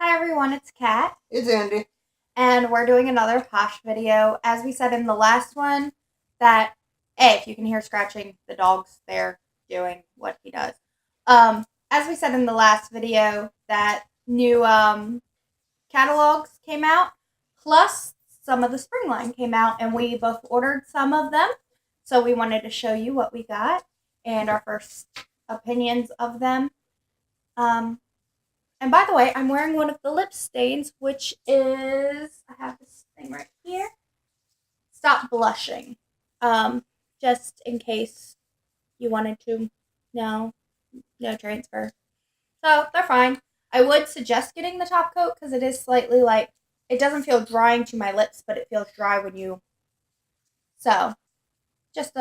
Hi everyone, it's Kat, It's Andy. and we're doing another Posh video. As we said in the last one, that, hey, if you can hear scratching, the dog's there doing what he does. As we said in the last video, that new catalogs came out, plus some of the spring line came out, and we both ordered some of them. So we wanted to show you what we got and our first opinions of them. And by the way, I'm wearing one of the lip stains, which is, I have this thing right here. Stop blushing. Just in case you wanted to. No, no transfer. So they're fine. I would suggest getting the top coat because it is slightly like, it doesn't feel drying to my lips, but it feels dry when you. So, just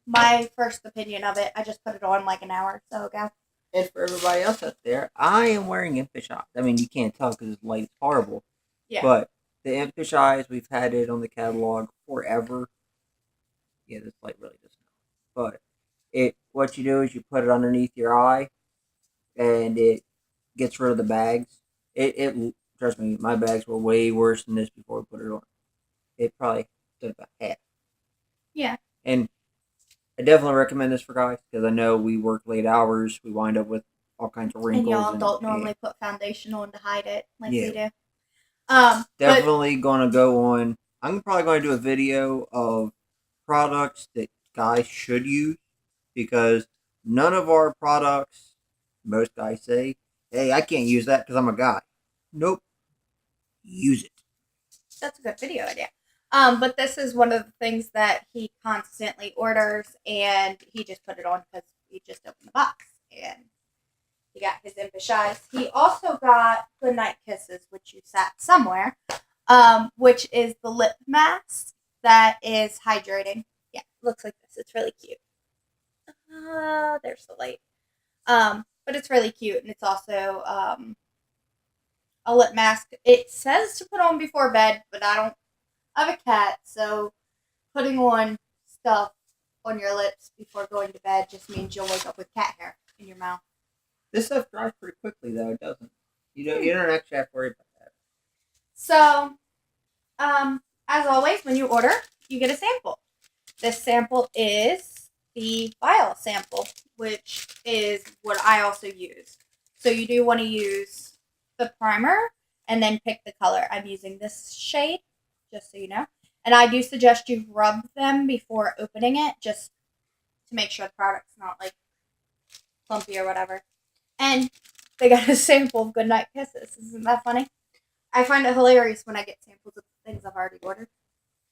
my first opinion of it. I just put it on like an hour or so ago. And for everybody else out there, I am wearing impish eyes. I mean, you can't tell because the light's horrible. Yeah. But the impish eyes, we've had it on the catalog forever. Yeah, this light really doesn't help. But what you do is you put it underneath your eye, and it gets rid of the bags. It trust me, my bags were way worse than this before we put it on. It probably did about half. Yeah. And I definitely recommend this for guys because I know we work late hours. We wind up with all kinds of wrinkles. And y'all don't normally put foundation on to hide it like we do. Definitely gonna go on. I'm probably going to do a video of products that guys should use because none of our products, most guys say, "Hey, I can't use that because I'm a guy." Nope, use it. That's a good video idea. But this is one of the things that he constantly orders, and he just put it on because he just opened the box, and he got his impish eyes. He also got Goodnight Kisses, which you sat somewhere, which is the lip mask that is hydrating. Yeah, looks like this. It's really cute. There's the light. But it's really cute, and it's also a lip mask. It says to put on before bed, but I have a cat, so putting on stuff on your lips before going to bed just means you'll wake up with cat hair in your mouth. This stuff dries pretty quickly, though. It doesn't. You don't actually have to worry about that. So, as always, when you order, you get a sample. This sample is the vial sample, which is what I also use. So you do want to use the primer and then pick the color. I'm using this shade, just so you know. And I do suggest you rub them before opening it, just to make sure the product's not like clumpy or whatever. And they got a sample of Goodnight Kisses. Isn't that funny? I find it hilarious when I get samples of things I've already ordered.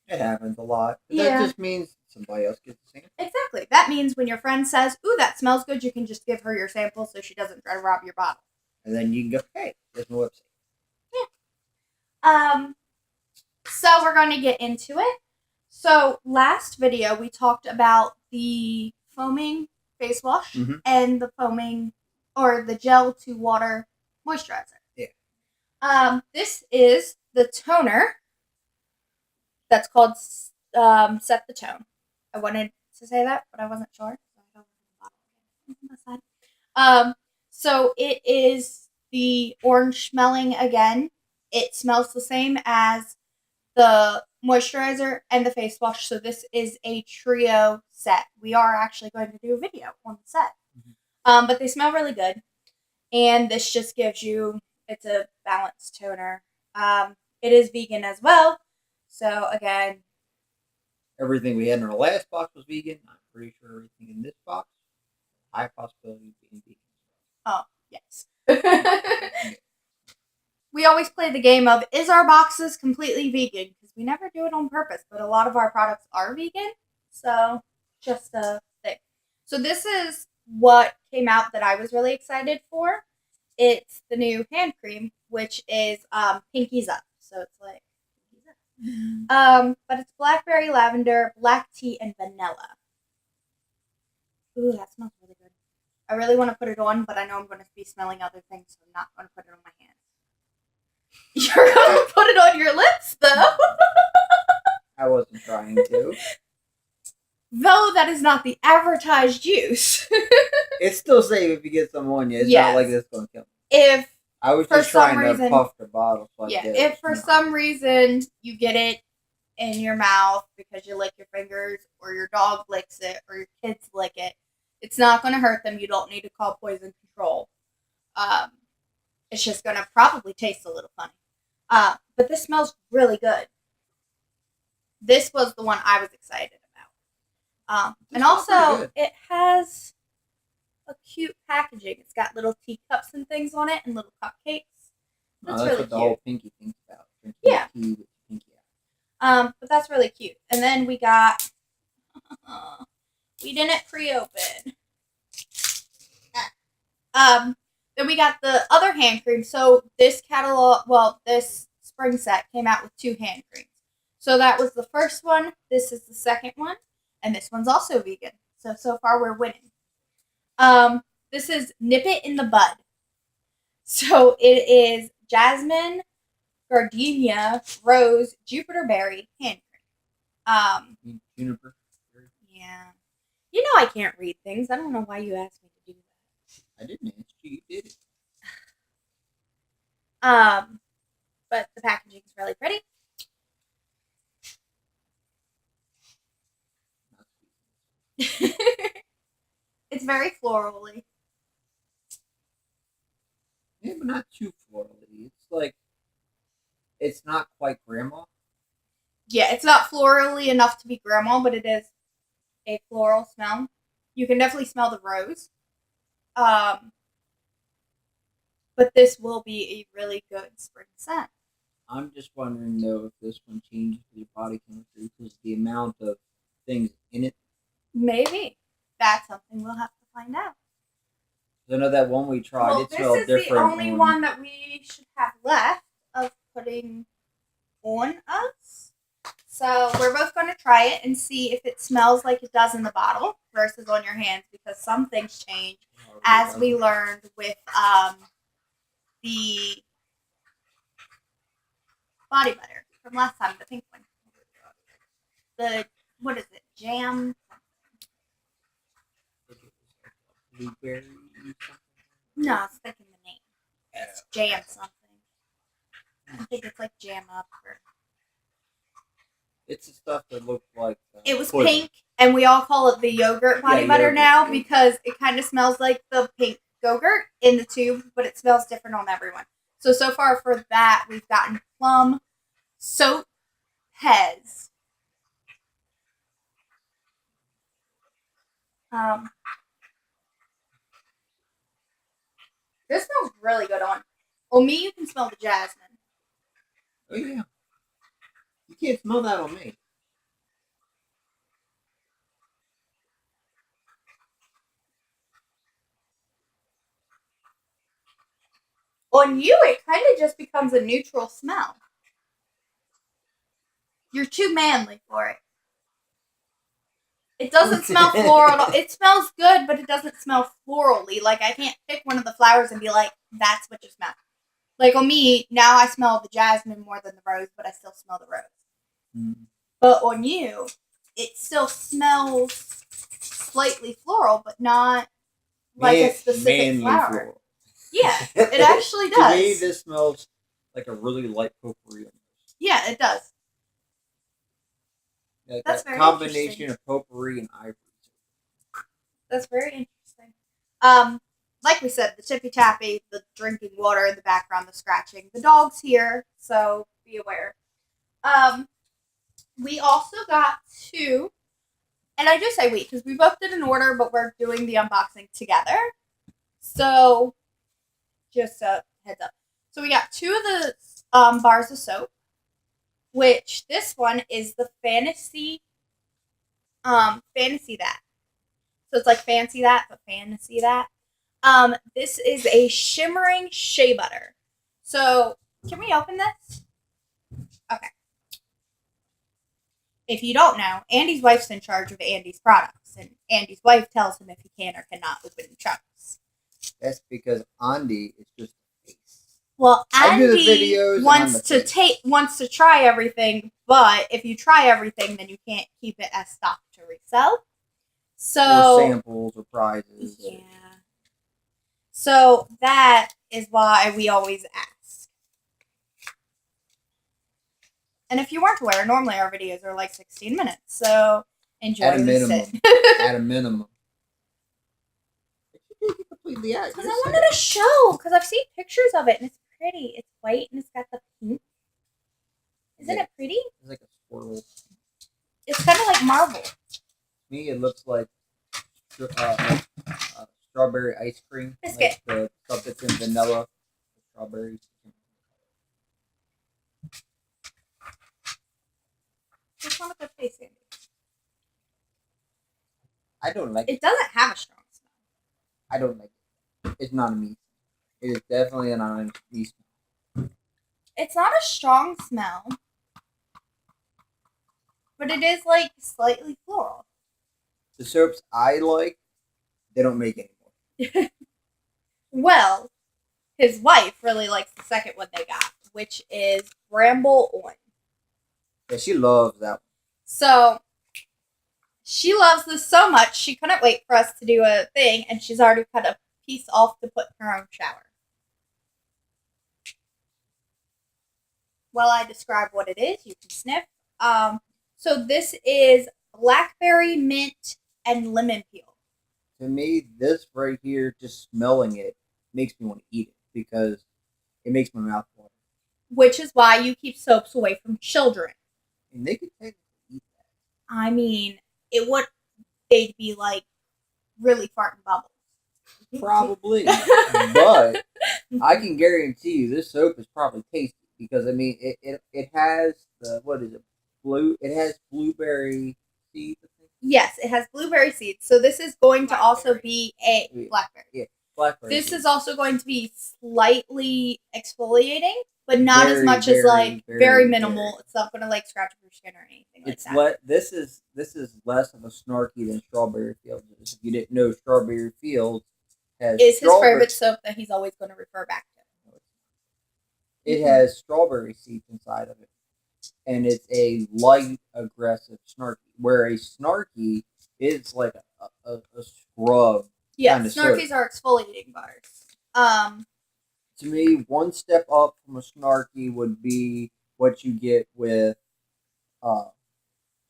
It happens a lot. But Yeah. That just means somebody else gets the sample. Exactly. That means when your friend says, "Ooh, that smells good," you can just give her your sample so she doesn't try to rob your bottle. And then you can go, "Hey, here's my website." Yeah. So we're going to get into it. So last video we talked about the foaming face wash and the foaming or the gel to water moisturizer. Yeah. This is the toner that's called Set the Tone. I wanted to say that, but I wasn't sure. So it is the orange smelling again. It smells the same as the moisturizer and the face wash. So this is a trio set. We are actually going to do a video on the set. But they smell really good. And this just gives you, it's a balanced toner. It is vegan as well. So again, everything we had in our last box was vegan. I'm pretty sure everything in this box, high possibility of being vegan. Oh, yes. We always play the game of, is our boxes completely vegan? Because we never do it on purpose, but a lot of our products are vegan. So, just a thing. So this is what came out that I was really excited for. It's the new hand cream, which is Pinkies Up. So it's like Pinkies Up. But it's blackberry, lavender, black tea, and vanilla. Ooh, that smells really good. I really want to put it on, but I know I'm going to be smelling other things, so I'm not going to put it on my hands. You're going to put it on your lips, though. I wasn't trying to. Though that is not the advertised use. It's still safe if you get some on you. It's not like it's going to kill me. If I was for just some trying to reason- puff the bottle. So Yeah, if for some reason you get it in your mouth because you lick your fingers, or your dog licks it, or your kids lick it, it's not going to hurt them. You don't need to call poison control. It's just going to probably taste a little funny. But this smells really good. This was the one I was excited about. And also, it has a cute packaging. It's got little teacups and things on it, and little cupcakes. That's really what the cute. whole pinky thing's about. Yeah. Tea with pinky But that's really cute. And then we got, we didn't pre-open. Then we got the other hand cream. So this this spring set came out with 2 hand creams. So that was the first one. This is the second one, and this one's also vegan. So far we're winning. This is Nip It in the Bud. So it is jasmine, gardenia, rose, Jupiter berry hand cream. Juniper. Yeah. You know I can't read things. I don't know why you asked me to do that. I didn't ask you. You did it. But the packaging is really pretty. It's very florally. Yeah, but not too florally. It's like, it's not quite grandma. Yeah, it's not florally enough to be grandma, but it is a floral smell. You can definitely smell the rose. But this will be a really good spring scent. I'm just wondering, though, if this one changes your body chemistry because the amount of things in it. Maybe. That's something we'll have to find out. I know that one we tried, it smelled different. This is the only one that we should have left of putting on us. So we're both going to try it and see if it smells like it does in the bottle versus on your hands, because some things change, as we learned with the body butter from last time, the pink one. The, what is it, jam? Blueberry. No, I was thinking the name. It's jam something. I think it's like jam up. Or... It's the stuff that looked like. It was pink, and we all call it the yogurt body butter now because it kind of smells like the pink yogurt in the tube, but it smells different on everyone. So far for that, we've gotten plum, soap, Pez. This smells really good on me. You can smell the jasmine. Oh yeah, you can't smell that on me. On you, it kind of just becomes a neutral smell. You're too manly for it. It doesn't smell floral at all. It smells good, but it doesn't smell florally. Like, I can't pick one of the flowers and be like, that's what you smell. Like, on me, now I smell the jasmine more than the rose, but I still smell the rose. Mm. But on you, it still smells slightly floral, but not like a specific flower. Floral. Yeah, it actually does. To me, this smells like a really light potpourri. Yeah, it does. Like that's that combination of potpourri and ivory. That's very interesting. Like we said, the tippy tappy, the drinking water in the background, the scratching. The dog's here, so be aware. We also got 2, and I do say we because we both did an order, but we're doing the unboxing together. So, just a heads up. So we got 2 of the bars of soap, which this one is the Fantasy That. So it's like Fancy That, but Fantasy That. This is a shimmering shea butter. So, can we open this? Okay. If you don't know, Andy's wife's in charge of Andy's products, and Andy's wife tells him if he can or cannot open chunks. That's because Andy is just a face. Well, Andy wants to try everything, but if you try everything, then you can't keep it as stock to resell. So or samples or prizes. Yeah. So that is why we always ask. And if you weren't aware, normally our videos are like 16 minutes. So enjoy At a the minimum. sit. At a minimum. Completely out. Because I wanted to show, because I've seen pictures of it and it's pretty. It's white and it's got the pink. Isn't it pretty? It's like a swirl. It's kind of like marble. To me, it looks like strawberry ice cream. Biscuit. Like the stuff that's in vanilla. Strawberries. Just want a good taste, Sandy. I don't like it. It doesn't have a strong smell. I don't like it. It's not a me. It is definitely not a me smell. It's not a strong smell, but it is like slightly floral. The soaps I like, they don't make anymore. Well, his wife really likes the second one they got, which is Bramble On. Yeah, she loves that one. So she loves this so much she couldn't wait for us to do a thing, and she's already cut a piece off to put in her own shower. While I describe what it is, you can sniff. So this is blackberry, mint, and lemon peel. To me, this right here, just smelling it, makes me want to eat it because it makes my mouth water. Which is why you keep soaps away from children. And they could technically eat that. I mean, they'd be like really farting bubbles. Probably. But I can guarantee you this soap is probably tasty because I mean it has it has blueberry seeds. Yes, it has blueberry seeds. So this is going to also be a blackberry. Yeah, blackberry. This is also going to be slightly exfoliating, but not as much as like very minimal. It's not going to like scratch up your skin or anything like that. This is less of a snarky than Strawberry Fields is. If you didn't know, Strawberry Fields is his favorite soap that he's always going to refer back to. It has strawberry seeds inside of it. And it's a light, aggressive snarky. Where a snarky is like a scrub. Yeah, snarkies are exfoliating bars. To me, one step up from a snarky would be what you get with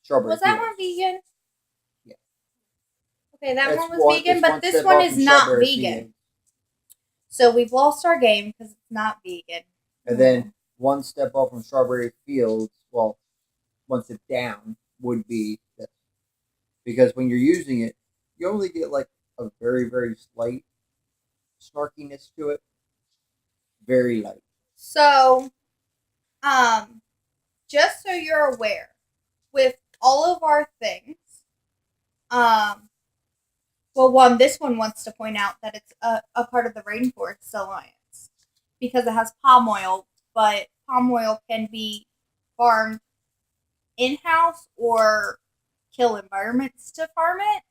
Strawberry Was that Fields. one vegan? Yeah. Okay, that one was vegan, but this one is not vegan. Fields. So we've lost our game because it's not vegan. And then one step up from Strawberry Fields, well, one step down would be this. Because when you're using it, you only get like a very, very slight snarkiness to it. Very light. So, just so you're aware, with all of our things, well, this one wants to point out that it's a part of the Rainforest Alliance because it has palm oil, but palm oil can be farmed in-house or kill environments to farm it,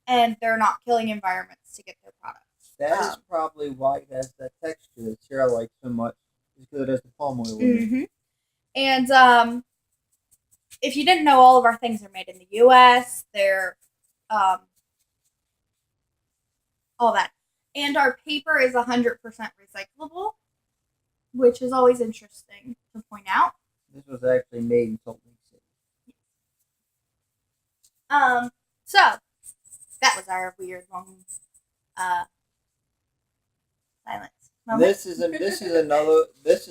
and they're not killing environments to get their products. That is probably why it has that texture that Sarah likes so much, because it has the palm oil in it. And if you didn't know, all of our things are made in the U.S. They're all that. And our paper is 100% recyclable, which is always interesting to point out. This was actually made in Salt Lake City. So that was our weird long silence moment. This is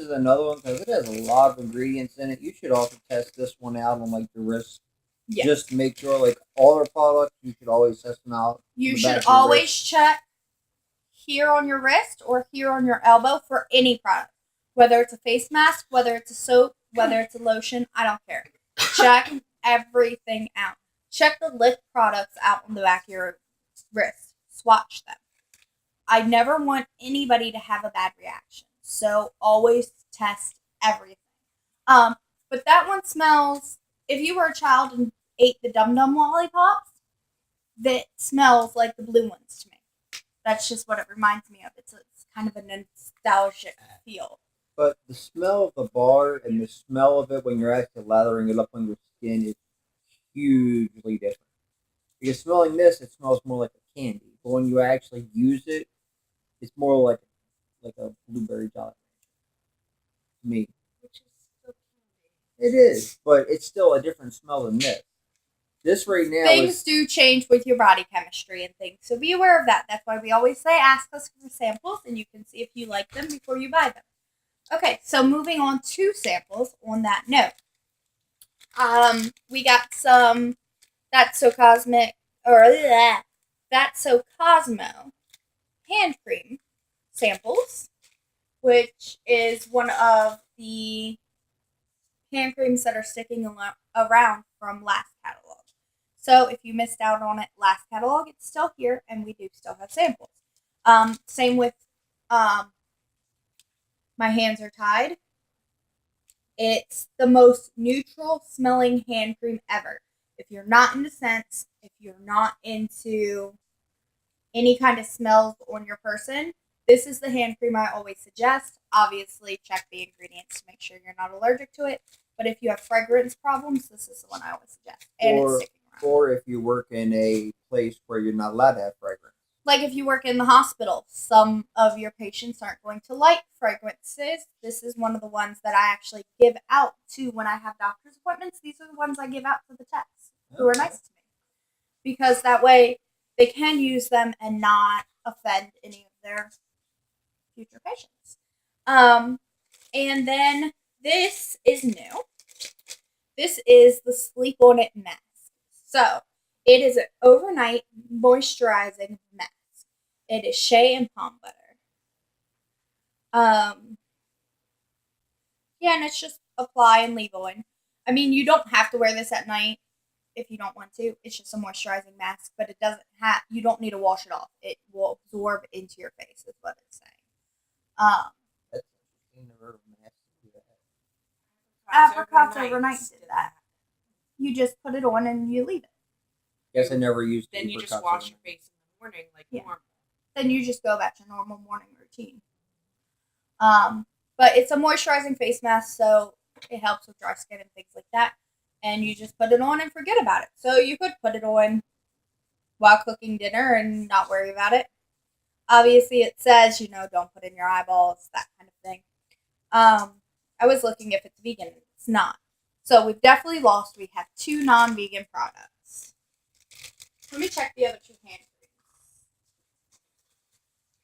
another one because it has a lot of ingredients in it. You should also test this one out on like the wrist. Yes. Just to make sure, like all our products, you should always test them out. You should always check here on your wrist or here on your elbow for any product. Whether it's a face mask, whether it's a soap, whether it's a lotion, I don't care. Check everything out. Check the lip products out on the back of your wrist. Swatch them. I never want anybody to have a bad reaction. So always test everything. But that one smells, if you were a child and ate the Dum Dum lollipops, that smells like the blue ones to me. That's just what it reminds me of. It's kind of a nostalgic feel. But the smell of the bar and the smell of it when you're actually lathering it up on your skin is hugely different. Because smelling this, it smells more like a candy. But when you actually use it, It's more like a blueberry Jolly Rancher to me. Which is still It is, but it's still a different smell than this. This right now Things do change with your body chemistry and things, so be aware of that. That's why we always say ask us for samples, and you can see if you like them before you buy them. Okay, so moving on to samples on that note. We got some That's So Cosmic, or bleh, That's So Cosmo hand cream samples, which is one of the hand creams that are sticking around from last catalog. So if you missed out on it last catalog, it's still here, and we do still have samples. Same with My Hands Are Tied. It's the most neutral smelling hand cream ever. If you're not into scents, if you're not into any kind of smells on your person, this is the hand cream I always suggest. Obviously, check the ingredients to make sure you're not allergic to it. But if you have fragrance problems, this is the one I always suggest. And it's sticking around. Or if you work in a place where you're not allowed to have fragrance. Like if you work in the hospital, some of your patients aren't going to like fragrances. This is one of the ones that I actually give out to when I have doctor's appointments. These are the ones I give out to the techs who are nice to me. Because that way they can use them and not offend any of their future patients. And then this is new. This is the Sleep On It mask. So it is an overnight moisturizing mask. It is shea and palm butter. Yeah, and it's just apply and leave on. I mean, you don't have to wear this at night if you don't want to. It's just a moisturizing mask, but it doesn't have. You don't need to wash it off. It will absorb into your face. Is what it's saying. That's interesting. Never heard of masks do that. Apricots overnight did that. You just put it on and you leave it. Guess I never used. Then you just wash your face in the morning like normal. Then you just go back to normal morning routine. But it's a moisturizing face mask, so it helps with dry skin and things like that. And you just put it on and forget about it. So you could put it on while cooking dinner and not worry about it. Obviously, it says, don't put in your eyeballs, that kind of thing. I was looking if it's vegan. It's not. So we've definitely lost. We have 2 non-vegan products. Let me check the other 2 hand creams.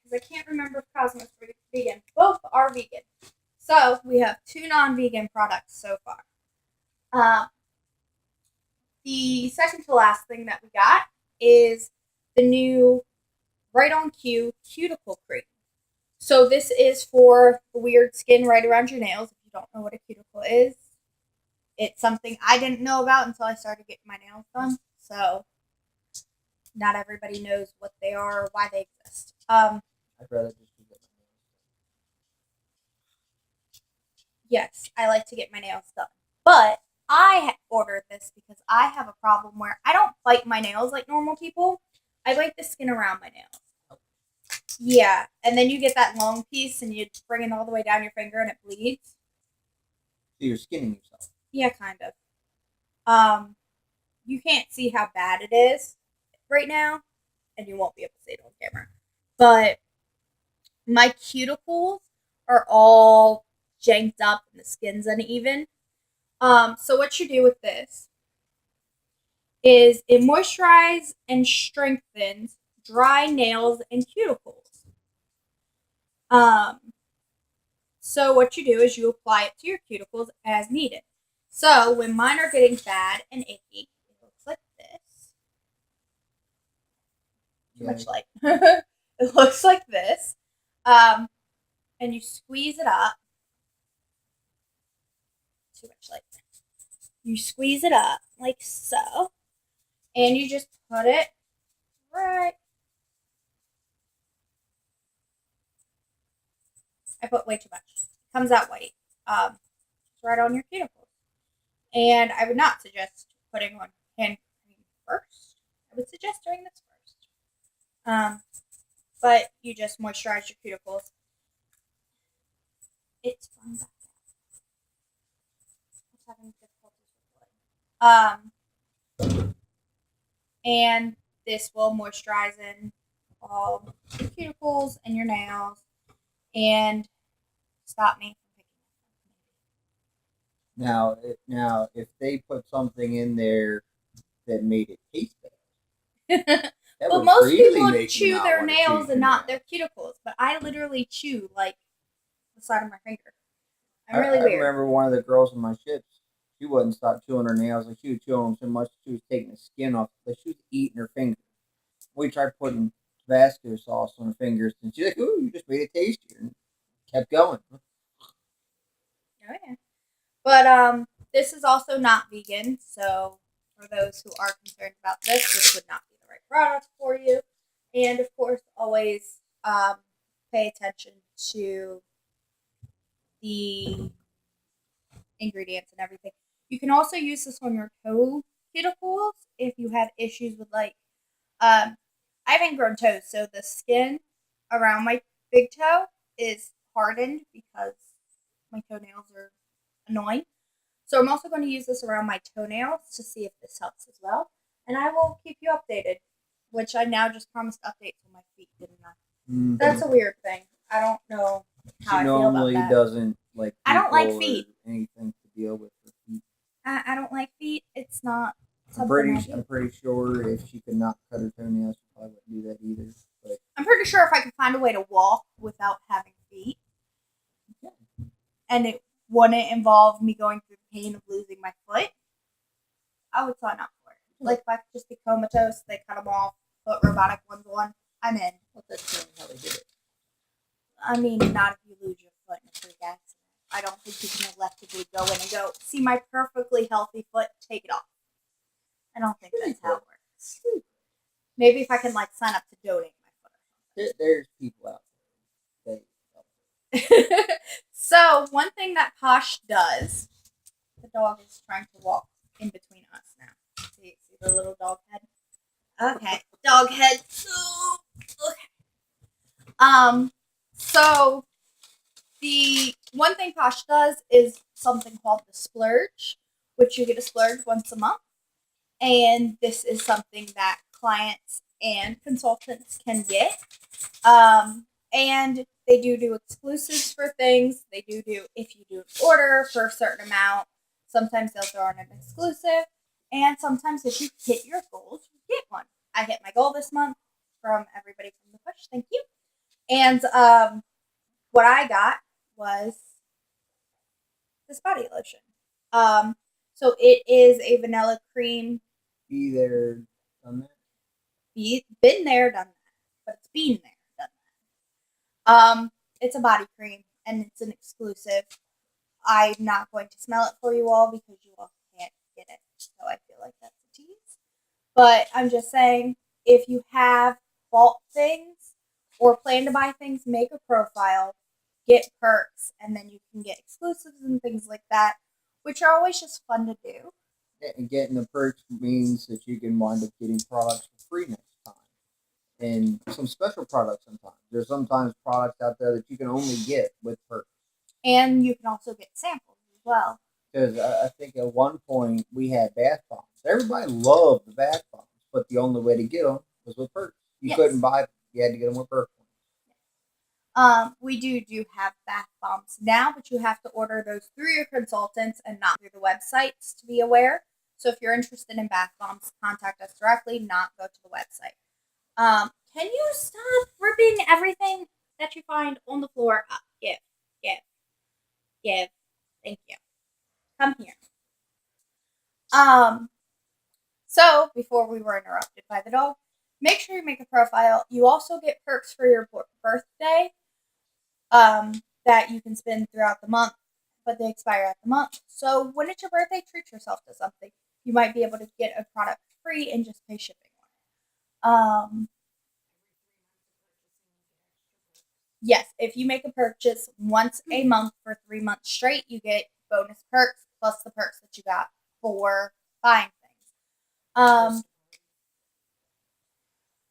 Because I can't remember if Cosmo's vegan. Both are vegan. So we have 2 non-vegan products so far. The second to last thing that we got is the new Right On Cue cuticle cream. So this is for weird skin right around your nails. If you don't know what a cuticle is, it's something I didn't know about until I started getting my nails done. So not everybody knows what they are or why they exist. I'd rather just get my nails done. Yes, I like to get my nails done. But I ordered this because I have a problem where I don't bite my nails like normal people. I bite the skin around my nails. Yeah, and then you get that long piece and you bring it all the way down your finger and it bleeds. So you're skinning yourself. Yeah, kind of. You can't see how bad it is right now, and you won't be able to see it on camera. But my cuticles are all janked up and the skin's uneven. So what you do with this is it moisturizes and strengthens dry nails and cuticles. So what you do is you apply it to your cuticles as needed. So when mine are getting bad and icky, it looks like this. Too much light. It looks like this. And you squeeze it up. Too much light. You squeeze it up like so. And you just put it right. I put way too much. It comes out white. It's right on your cuticles. And I would not suggest putting on hand cream first. I would suggest doing this first. But you just moisturize your cuticles. It's fun. It's having difficulties with wood. And this will moisturize in all your cuticles and your nails and stop me from Now, if they put something in there that made it taste bad, picking. that Well, would most really people make you chew not their wanna nails chew and your not nails. their cuticles, but I literally chew like the side of my finger. I'm I really weird. remember one of the girls on my ships. She wouldn't stop chewing her nails. Like she would chew them so much she was taking the skin off. Like she was eating her fingers. We tried putting Tabasco sauce on her fingers, and she's like, "Ooh, you just made it tastier," and kept going. Oh yeah. But this is also not vegan, so for those who are concerned about this would not be the right product for you. And of course, always pay attention to the ingredients and everything. You can also use this on your toe cuticles if you have issues with I have ingrown toes, so the skin around my big toe is hardened because my toenails are annoying. So I'm also going to use this around my toenails to see if this helps as well. And I will keep you updated, which I now just promised updates on my feet, didn't I? Mm-hmm. That's a weird thing. I don't know how I She feel about normally that. doesn't like. I don't like people or feet. Anything to deal with her feet. I don't like feet. It's not I'm something I do. pretty sure if she could not cut her toenails, she probably wouldn't do that either. But I'm pretty sure if I could find a way to walk without having feet, and it wouldn't involve me going through the pain of losing my foot, I would sign up for it. Like if I could just be comatose, they cut them off, put robotic ones on, I'm in. well, that's how they did it. I mean, not if you lose your foot in a freak accident. I don't think you can electively go in and go, see my perfectly healthy foot, take it off. I don't think that's how it works. Maybe if I can like sign up to donate my foot. There's people out there. So one thing that Posh does, the dog is trying to walk in between us now. See the little dog head? Okay, dog head. Okay. So the one thing Posh does is something called the splurge, which you get a splurge once a month. And this is something that clients and consultants can get. And they do exclusives for things. They do if you do an order for a certain amount, sometimes they'll throw in an exclusive. And sometimes if you hit your goals, you get one. I hit my goal this month from everybody from the Push. Thank you. And what I got was this body lotion. So it is a vanilla cream. Be there, done that. Been there, done that. But it's been there, done that. It's a body cream and it's an exclusive. I'm not going to smell it for you all because you all can't get it. So I feel like that's a tease. But I'm just saying, if you have bought things or plan to buy things, make a profile, get perks, and then you can get exclusives and things like that, which are always just fun to do. And getting the perks means that you can wind up getting products for free next time. And some special products sometimes. There's sometimes products out there that you can only get with perks. And you can also get samples as well. Because I think at one point we had bath bombs. Everybody loved the bath bombs, but the only way to get them was with perks. You couldn't buy them. You had to get them with perks. We do have bath bombs now, but you have to order those through your consultants and not through the websites to be aware. So if you're interested in bath bombs, contact us directly, not go to the website. Can you stop ripping everything that you find on the floor up? Give. Thank you. Come here. So before we were interrupted by the dog, make sure you make a profile. You also get perks for your birthday. That you can spend throughout the month, but they expire at the month. So when it's your birthday, treat yourself to something. You might be able to get a product free and just pay shipping on it. Yes, if you make a purchase once a month for 3 months straight, you get bonus perks plus the perks that you got for buying things.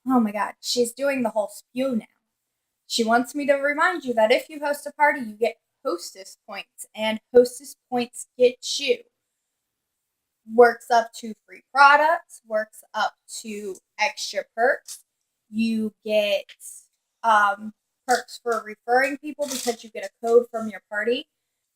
Oh my god, she's doing the whole spew now. She wants me to remind you that if you host a party, you get hostess points, and hostess points get you works up to free products, works up to extra perks. You get perks for referring people because you get a code from your party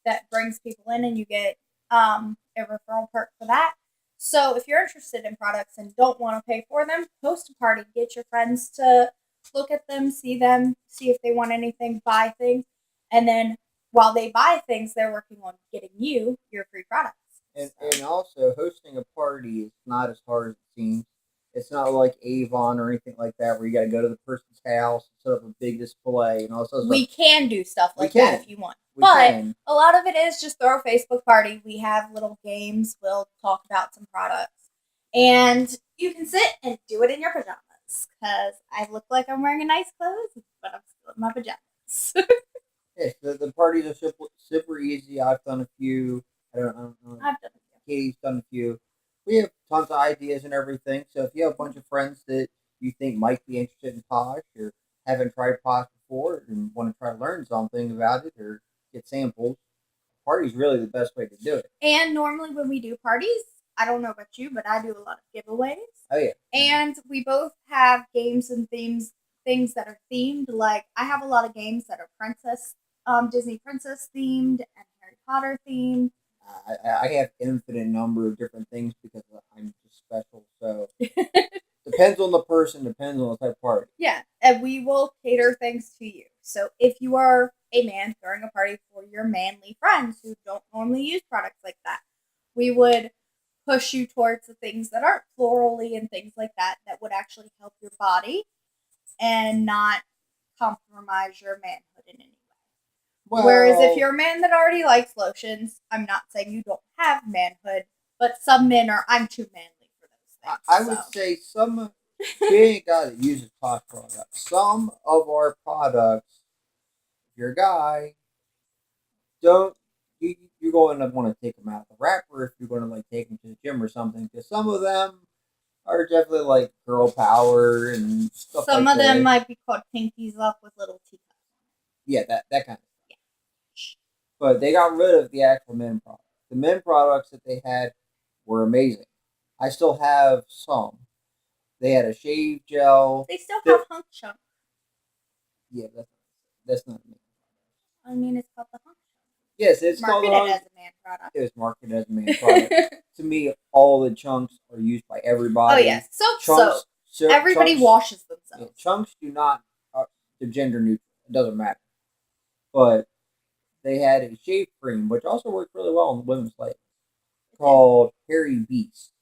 that brings people in, and you get a referral perk for that. So if you're interested in products and don't want to pay for them, host a party. Get your friends to look at them, see if they want anything, buy things, and then while they buy things, they're working on getting you your free products. And also, hosting a party is not as hard as it seems. It's not like Avon or anything like that where you got to go to the person's house and set up a big display and all this other We stuff. can do stuff like We that can. if you want. We But can. a lot of it is just throw a Facebook party. We have little games. We'll talk about some products. And you can sit and do it in your pajamas. Because I look like I'm wearing a nice clothes, but I'm still in my pajamas. Yes, the parties are super easy. I've done a few. I don't know. I've done it. Katie's done a few. We have tons of ideas and everything. So if you have a bunch of friends that you think might be interested in Posh or haven't tried Posh before and want to try to learn something about it or get samples, party's really the best way to do it. And normally when we do parties, I don't know about you, but I do a lot of giveaways. Oh yeah. And we both have games and things that are themed. Like I have a lot of games that are Disney princess themed and Harry Potter themed. I have infinite number of different things because I'm just special. So depends on the person, depends on the type of party. Yeah, and we will cater things to you. So if you are a man throwing a party for your manly friends who don't normally use products like that, we would push you towards the things that aren't florally and things like that would actually help your body and not compromise your manhood in any way. Well, Whereas if you're a man that already likes lotions, I'm not saying you don't have manhood, but some men are, I'm too manly for those things. I would say some being a guy that uses Posh products, some of our products, if you're a guy, you're going to want to take them out of the wrapper if you're going to like take them to the gym or something. Because some of them are definitely like girl power and stuff. Some like of them that. might be called pinkies up with little teacups. Yeah, that kind of stuff. Yeah. But they got rid of the actual men products. The men products that they had were amazing. I still have some. They had a shave gel. They still have Hunk Chunk. Yeah, that's not me. I mean, it's called the Hunk Chunk. Yes, it's marketed called as a man product. It was marketed as a man product. To me, all the chunks are used by everybody. Oh yes, soap. Everybody chunks, washes themselves. Yeah, chunks do not they're gender neutral. It doesn't matter. But they had a shave cream, which also worked really well on the women's legs, called Hairy Beast.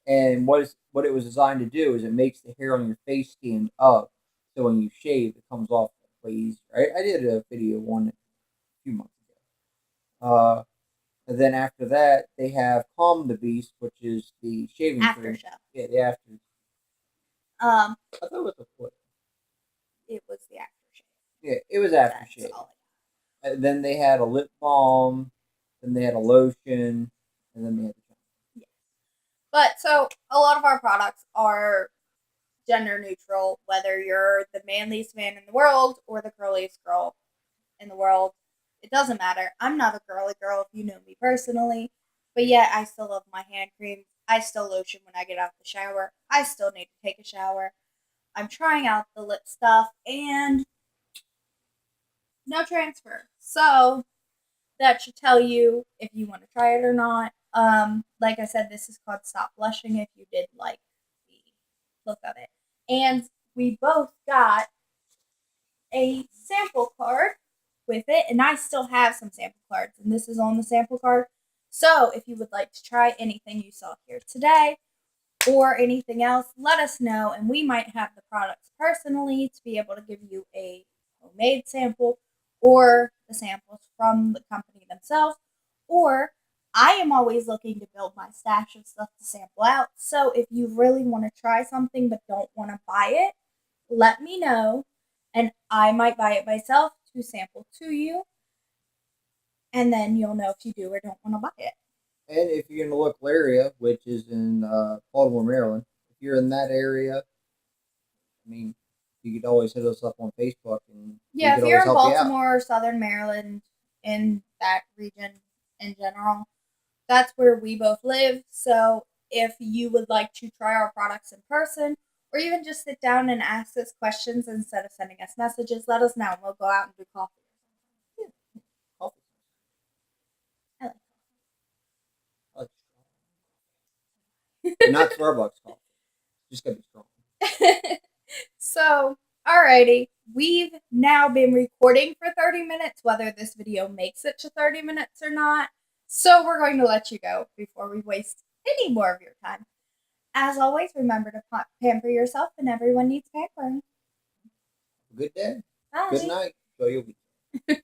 And what it was designed to do is it makes the hair on your face stand up, so when you shave, it comes off way easier. I did a video on it a few months ago. And then after that, they have Calm the Beast, which is the shaving cream. Aftershave. Yeah, the after. I thought it was a foot. It was the aftershave. Yeah, it was aftershave. And then they had a lip balm, then they had a lotion, and then they had the shampoo. Yes. But so a lot of our products are gender neutral, whether you're the manliest man in the world or the girliest girl in the world. It doesn't matter. I'm not a girly girl if you know me personally. But yet I still love my hand cream. I still lotion when I get out the shower. I still need to take a shower. I'm trying out the lip stuff and no transfer. So that should tell you if you want to try it or not. Like I said, this is called Stop Blushing if you did like the look of it. And we both got a sample card with it, and I still have some sample cards, and this is on the sample card. So if you would like to try anything you saw here today or anything else, let us know, and we might have the products personally to be able to give you a homemade sample or the samples from the company themselves. Or I am always looking to build my stash of stuff to sample out. So if you really want to try something but don't want to buy it, let me know, and I might buy it myself to sample to you, and then you'll know if you do or don't want to buy it. And if you're in the local area, which is in Baltimore, Maryland, if you're in that area, I mean, you could always hit us up on Facebook. And yeah, if you're in Baltimore or Southern Maryland, in that region in general, that's where we both live. So if you would like to try our products in person, or even just sit down and ask us questions instead of sending us messages, let us know and we'll go out and do coffee. Coffee. I like I like strong. Not Starbucks coffee. Just gotta be strong. So, alrighty, we've now been recording for 30 minutes, whether this video makes it to 30 minutes or not. So, we're going to let you go before we waste any more of your time. As always, remember to pamper yourself, and everyone needs pampering. Good day. Bye. Good night. Enjoy your week.